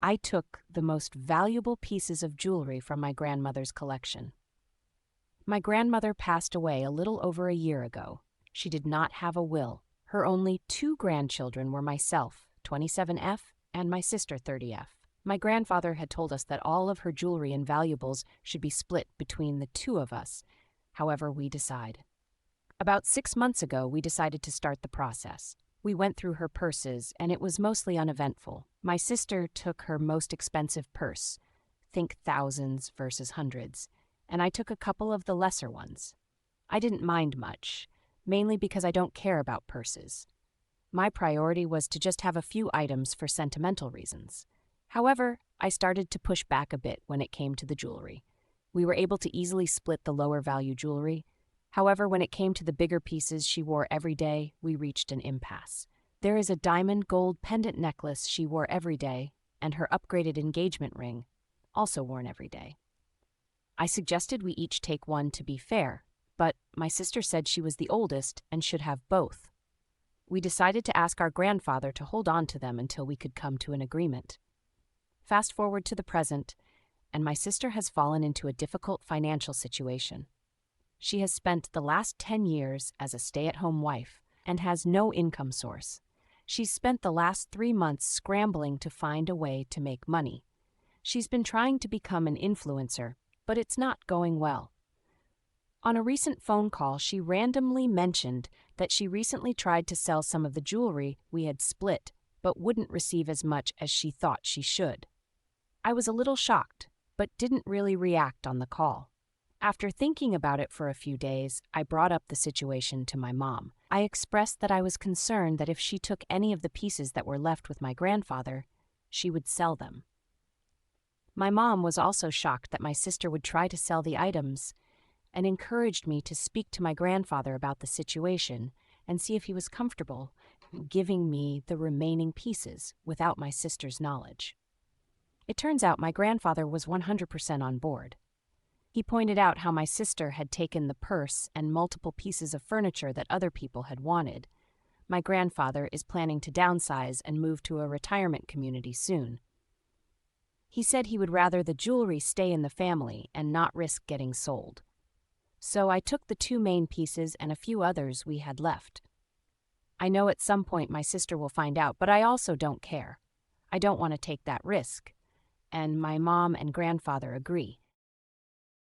I took the most valuable pieces of jewelry from my grandmother's collection. My grandmother passed away a little over a year ago. She did not have a will. Her only two grandchildren were myself, 27F, and my sister, 30F. My grandfather had told us that all of her jewelry and valuables should be split between the two of us, however we decide. About 6 months ago, we decided to start the process. We went through her purses, and it was mostly uneventful. My sister took her most expensive purse, think thousands versus hundreds, and I took a couple of the lesser ones. I didn't mind much, mainly because I don't care about purses. My priority was to just have a few items for sentimental reasons. However, I started to push back a bit when it came to the jewelry. We were able to easily split the lower value jewelry. However, when it came to the bigger pieces she wore every day, we reached an impasse. There is a diamond gold pendant necklace she wore every day, and her upgraded engagement ring, also worn every day. I suggested we each take one to be fair, but my sister said she was the oldest and should have both. We decided to ask our grandfather to hold on to them until we could come to an agreement. Fast forward to the present, and my sister has fallen into a difficult financial situation. She has spent the last 10 years as a stay-at-home wife and has no income source. She's spent the last 3 months scrambling to find a way to make money. She's been trying to become an influencer, but it's not going well. On a recent phone call, she randomly mentioned that she recently tried to sell some of the jewelry we had split, but wouldn't receive as much as she thought she should. I was a little shocked, but didn't really react on the call. After thinking about it for a few days, I brought up the situation to my mom. I expressed that I was concerned that if she took any of the pieces that were left with my grandfather, she would sell them. My mom was also shocked that my sister would try to sell the items and encouraged me to speak to my grandfather about the situation and see if he was comfortable giving me the remaining pieces without my sister's knowledge. It turns out my grandfather was 100% on board. He pointed out how my sister had taken the purse and multiple pieces of furniture that other people had wanted. My grandfather is planning to downsize and move to a retirement community soon. He said he would rather the jewelry stay in the family and not risk getting sold. So I took the two main pieces and a few others we had left. I know at some point my sister will find out, but I also don't care. I don't want to take that risk. And my mom and grandfather agree.